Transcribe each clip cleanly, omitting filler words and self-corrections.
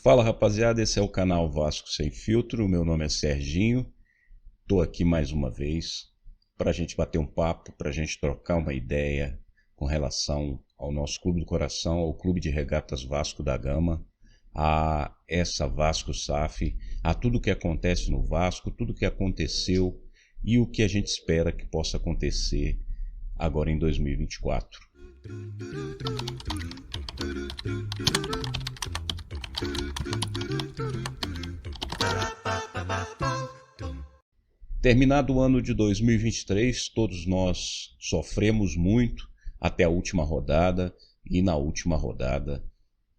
Fala rapaziada, esse é o canal Vasco Sem Filtro, meu nome é Serginho, estou aqui mais uma vez para a gente bater um papo, para a gente trocar uma ideia com relação ao nosso clube do coração, ao Clube de Regatas Vasco da Gama, a essa Vasco SAF, a tudo que acontece no Vasco, tudo que aconteceu e o que a gente espera que possa acontecer agora em 2024. Terminado o ano de 2023, todos nós sofremos muito até a última rodada e na última rodada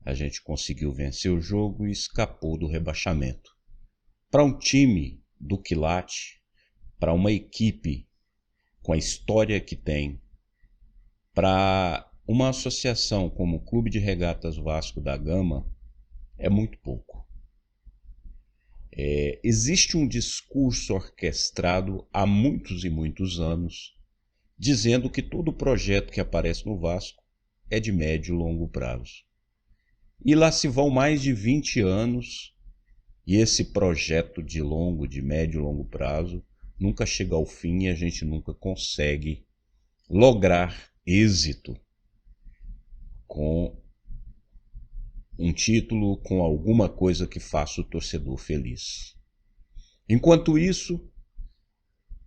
a gente conseguiu vencer o jogo e escapou do rebaixamento. Para um time do quilate, para uma equipe com a história que tem, para uma associação como o Clube de Regatas Vasco da Gama, é muito pouco. Existe um discurso orquestrado há muitos e muitos anos, dizendo que todo projeto que aparece no Vasco é de médio e longo prazo. E lá se vão mais de 20 anos, e esse projeto de médio e longo prazo, nunca chega ao fim e a gente nunca consegue lograr êxito com um título, com alguma coisa que faça o torcedor feliz. Enquanto isso,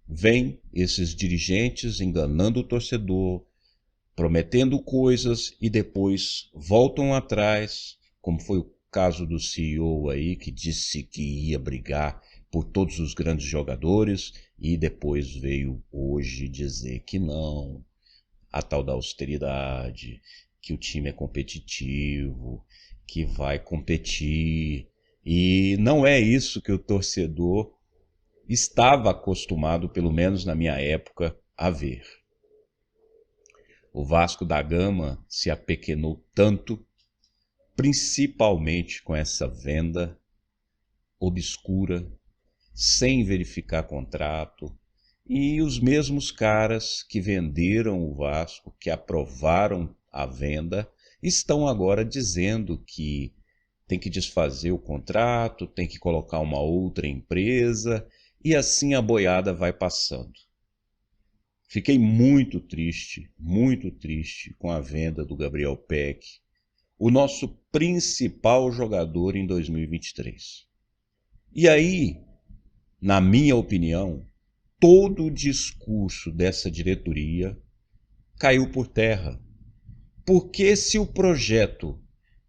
vem esses dirigentes enganando o torcedor, prometendo coisas e depois voltam atrás, como foi o caso do CEO aí, que disse que ia brigar por todos os grandes jogadores e depois veio hoje dizer que não, a tal da austeridade, que o time é competitivo, que vai competir, e não é isso que o torcedor estava acostumado, pelo menos na minha época, a ver. O Vasco da Gama se apequenou tanto, principalmente com essa venda obscura, sem verificar contrato, e os mesmos caras que venderam o Vasco, que aprovaram a venda, estão agora dizendo que tem que desfazer o contrato, tem que colocar uma outra empresa, e assim a boiada vai passando. Fiquei muito triste com a venda do Gabriel Peck, o nosso principal jogador em 2023. E aí, na minha opinião, todo o discurso dessa diretoria caiu por terra. Porque se o projeto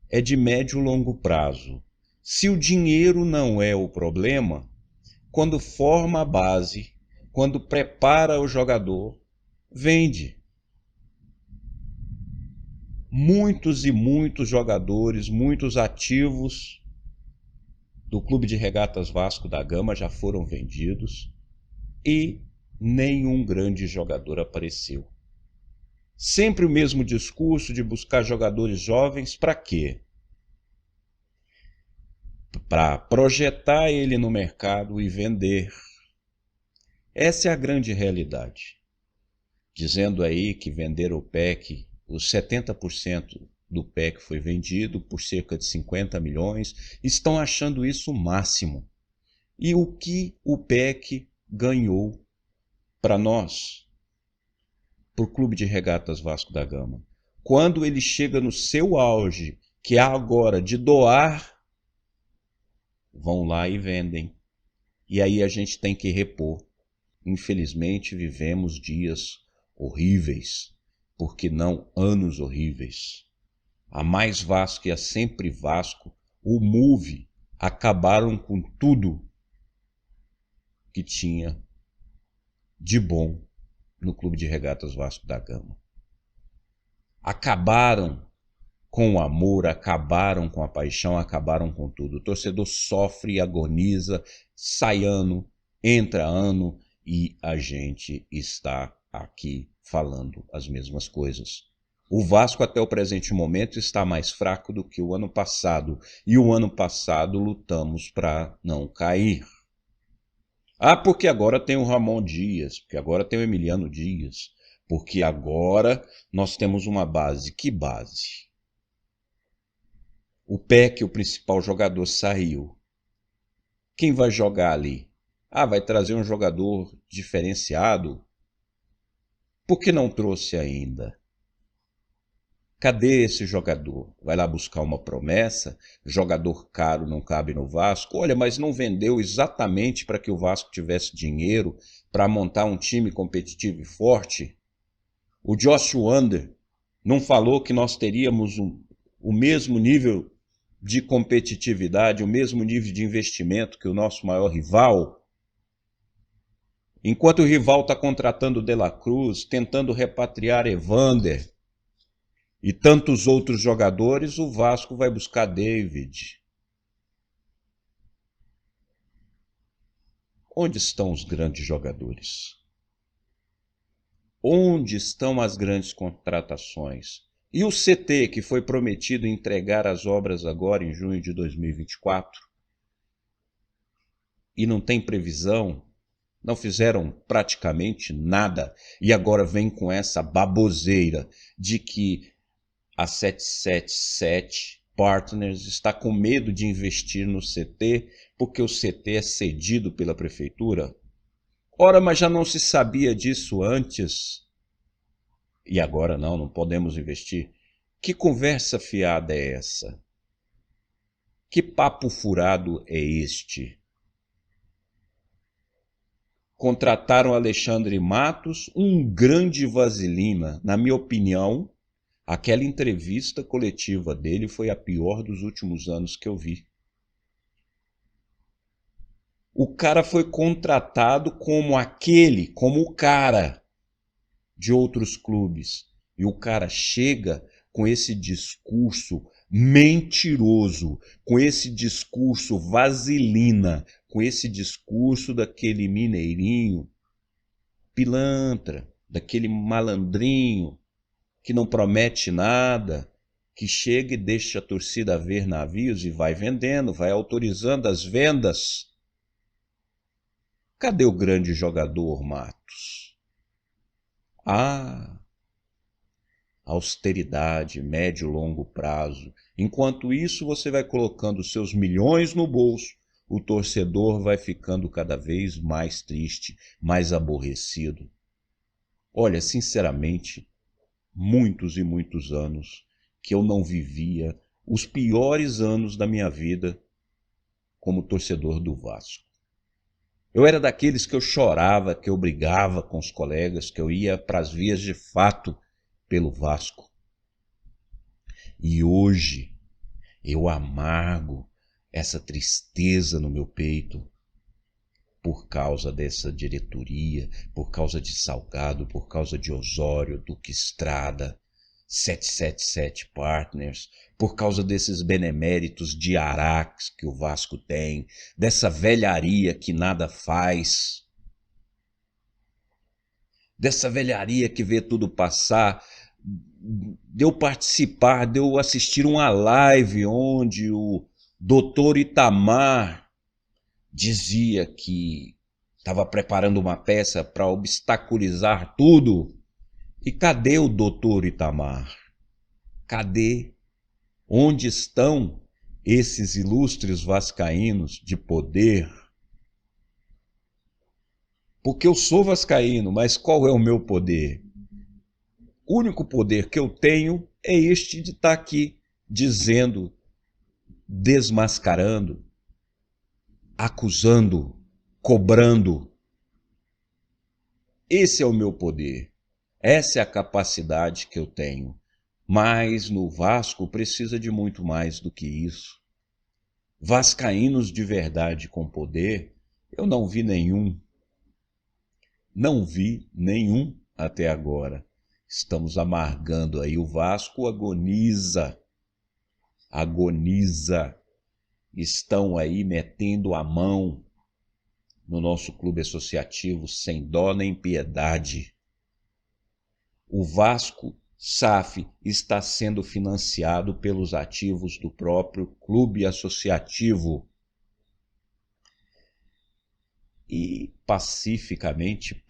é de médio e longo prazo, se o dinheiro não é o problema, quando forma a base, quando prepara o jogador, vende. Muitos e muitos jogadores, muitos ativos do Clube de Regatas Vasco da Gama já foram vendidos e nenhum grande jogador apareceu. Sempre o mesmo discurso de buscar jogadores jovens, para quê? Para projetar ele no mercado e vender. Essa é a grande realidade. Dizendo aí que venderam o PEC, os 70% do PEC foi vendido por cerca de 50 milhões, estão achando isso o máximo. E o que o PEC ganhou para nós? Para o Clube de Regatas Vasco da Gama. Quando ele chega no seu auge, que é agora de doar, vão lá e vendem. E aí a gente tem que repor. Infelizmente vivemos dias horríveis, porque não anos horríveis. A Mais Vasco e a Sempre Vasco, o MUV, acabaram com tudo que tinha de bom no Clube de Regatas Vasco da Gama. Acabaram com o amor, acabaram com a paixão, acabaram com tudo. O torcedor sofre e agoniza, sai ano, entra ano, e a gente está aqui falando as mesmas coisas. O Vasco até o presente momento está mais fraco do que o ano passado, e o ano passado lutamos para não cair. Ah, porque agora tem o Ramon Dias, porque agora tem o Emiliano Dias, porque agora nós temos uma base. Que base? O Peck, o principal jogador, saiu. Quem vai jogar ali? Ah, vai trazer um jogador diferenciado? Por que não trouxe ainda? Cadê esse jogador? Vai lá buscar uma promessa? Jogador caro não cabe no Vasco? Olha, mas não vendeu exatamente para que o Vasco tivesse dinheiro para montar um time competitivo e forte? O Josh Wander não falou que nós teríamos o mesmo nível de competitividade, o mesmo nível de investimento que o nosso maior rival? Enquanto o rival está contratando De La Cruz, tentando repatriar Evander e tantos outros jogadores, o Vasco vai buscar David. Onde estão os grandes jogadores? Onde estão as grandes contratações? E o CT, que foi prometido entregar as obras agora em junho de 2024? E não tem previsão? Não fizeram praticamente nada e agora vem com essa baboseira de que a 777 Partners está com medo de investir no CT porque o CT é cedido pela prefeitura. Ora, mas já não se sabia disso antes. E agora não podemos investir. Que conversa fiada é essa? Que papo furado é este? Contrataram Alexandre Matos, um grande vaselina. Na minha opinião, aquela entrevista coletiva dele foi a pior dos últimos anos que eu vi. O cara foi contratado como o cara de outros clubes. E o cara chega com esse discurso mentiroso, com esse discurso vaselina, com esse discurso daquele mineirinho pilantra, daquele malandrinho que não promete nada, que chega e deixa a torcida ver navios e vai vendendo, vai autorizando as vendas. Cadê o grande jogador, Matos? Ah, austeridade, médio e longo prazo. Enquanto isso, você vai colocando seus milhões no bolso, o torcedor vai ficando cada vez mais triste, mais aborrecido. Olha, sinceramente, muitos e muitos anos que eu não vivia os piores anos da minha vida como torcedor do Vasco. Eu era daqueles que eu chorava, que eu brigava com os colegas, que eu ia para as vias de fato pelo Vasco. E hoje eu amargo essa tristeza no meu peito por causa dessa diretoria, por causa de Salgado, por causa de Osório, Duque Estrada, 777 Partners, por causa desses beneméritos de Araques que o Vasco tem, dessa velharia que nada faz, dessa velharia que vê tudo passar, de eu participar, de eu assistir uma live onde o doutor Itamar dizia que estava preparando uma peça para obstaculizar tudo. E cadê o doutor Itamar? Cadê? Onde estão esses ilustres vascaínos de poder? Porque eu sou vascaíno, mas qual é o meu poder? O único poder que eu tenho é este de estar aqui dizendo, desmascarando, acusando, cobrando. Esse é o meu poder. Essa é a capacidade que eu tenho. Mas no Vasco precisa de muito mais do que isso. Vascaínos de verdade com poder, eu não vi nenhum. Não vi nenhum até agora. Estamos amargando aí. O Vasco agoniza. Agoniza. Estão aí metendo a mão no nosso clube associativo sem dó nem piedade. O Vasco SAF está sendo financiado pelos ativos do próprio clube associativo. E passivamente,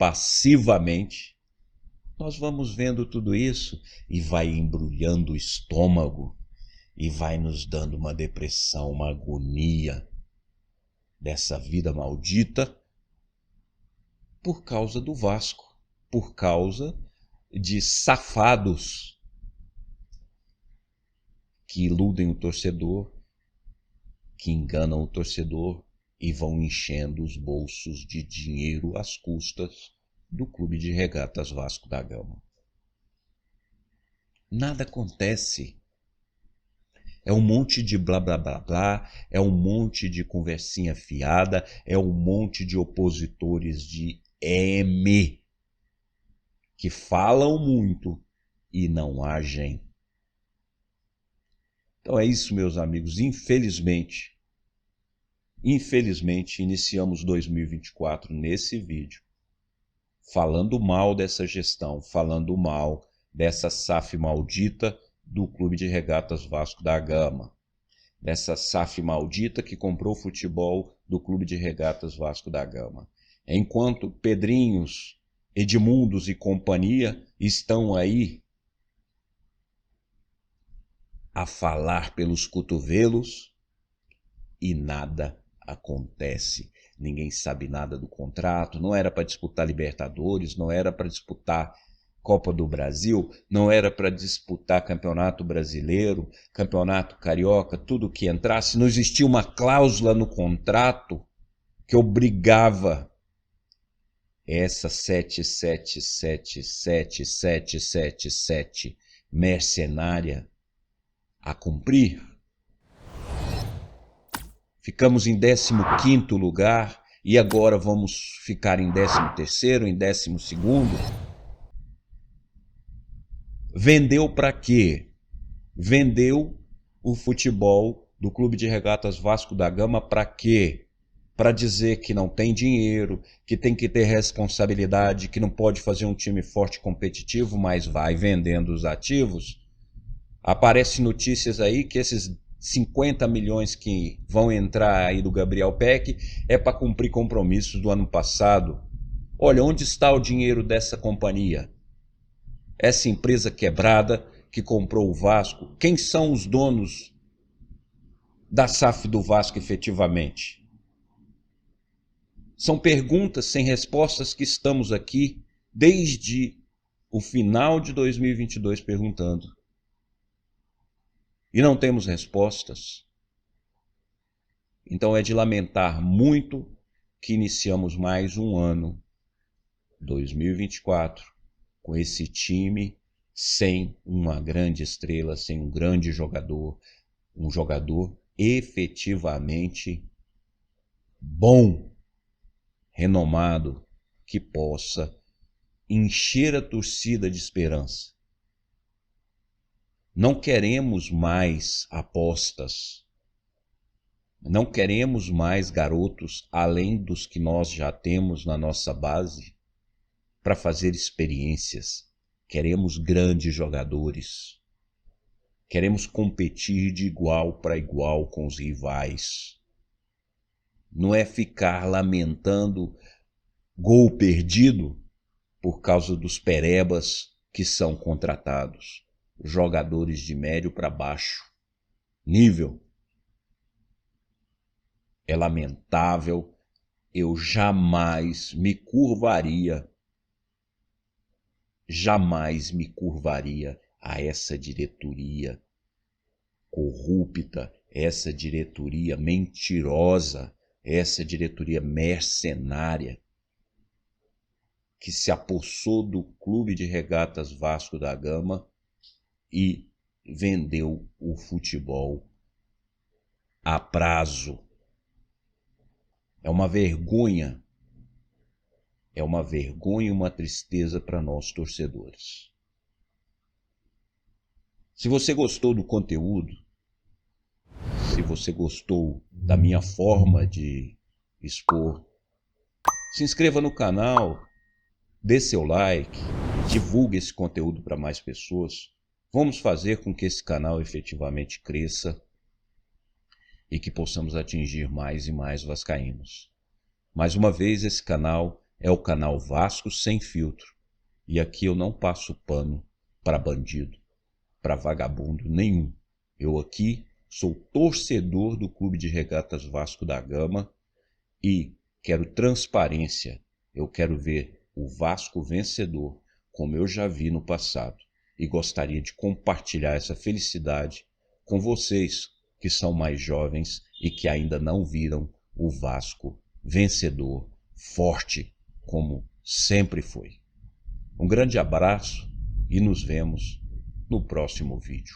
nós vamos vendo tudo isso e vai embrulhando o estômago e vai nos dando uma depressão, uma agonia dessa vida maldita por causa do Vasco, por causa de safados que iludem o torcedor, que enganam o torcedor e vão enchendo os bolsos de dinheiro às custas do Clube de Regatas Vasco da Gama. Nada acontece. É um monte de blá blá blá blá, é um monte de conversinha fiada, é um monte de opositores de M que falam muito e não agem. Então é isso, meus amigos. Infelizmente, iniciamos 2024 nesse vídeo, falando mal dessa gestão, falando mal dessa SAF maldita do Clube de Regatas Vasco da Gama, dessa SAF maldita que comprou o futebol do Clube de Regatas Vasco da Gama. Enquanto Pedrinhos, Edmundos e companhia estão aí a falar pelos cotovelos e nada acontece. Ninguém sabe nada do contrato, não era para disputar Libertadores, não era para disputar Copa do Brasil, não era para disputar Campeonato Brasileiro, Campeonato Carioca, tudo que entrasse. Não existia uma cláusula no contrato que obrigava essa 777777 mercenária a cumprir. Ficamos em 15º lugar e agora vamos ficar em 13º, em 12º. Vendeu para quê? Vendeu o futebol do Clube de Regatas Vasco da Gama para quê? Para dizer que não tem dinheiro, que tem que ter responsabilidade, que não pode fazer um time forte e competitivo, mas vai vendendo os ativos. Aparecem notícias aí que esses 50 milhões que vão entrar aí do Gabriel Peck é para cumprir compromissos do ano passado. Olha, onde está o dinheiro dessa companhia? Essa empresa quebrada que comprou o Vasco, quem são os donos da SAF do Vasco efetivamente? São perguntas sem respostas que estamos aqui desde o final de 2022 perguntando. E não temos respostas. Então é de lamentar muito que iniciamos mais um ano, 2024, com esse time sem uma grande estrela, sem um grande jogador, um jogador efetivamente bom, renomado, que possa encher a torcida de esperança. Não queremos mais apostas, não queremos mais garotos além dos que nós já temos na nossa base para fazer experiências. Queremos grandes jogadores, queremos competir de igual para igual com os rivais. Não é ficar lamentando gol perdido por causa dos perebas que são contratados. Jogadores de médio para baixo nível. É lamentável, eu jamais me curvaria a essa diretoria corrupta, essa diretoria mentirosa, essa diretoria mercenária que se apossou do Clube de Regatas Vasco da Gama e vendeu o futebol a prazo. É uma vergonha e uma tristeza para nós torcedores. Se você gostou do conteúdo, se você gostou da minha forma de expor, se inscreva no canal, dê seu like, divulgue esse conteúdo para mais pessoas. Vamos fazer com que esse canal efetivamente cresça e que possamos atingir mais e mais vascaínos. Mais uma vez, esse canal é o canal Vasco Sem Filtro. E aqui eu não passo pano para bandido, para vagabundo nenhum. Eu aqui sou torcedor do Clube de Regatas Vasco da Gama e quero transparência. Eu quero ver o Vasco vencedor, como eu já vi no passado, e gostaria de compartilhar essa felicidade com vocês que são mais jovens e que ainda não viram o Vasco vencedor, forte, como sempre foi. Um grande abraço e nos vemos no próximo vídeo.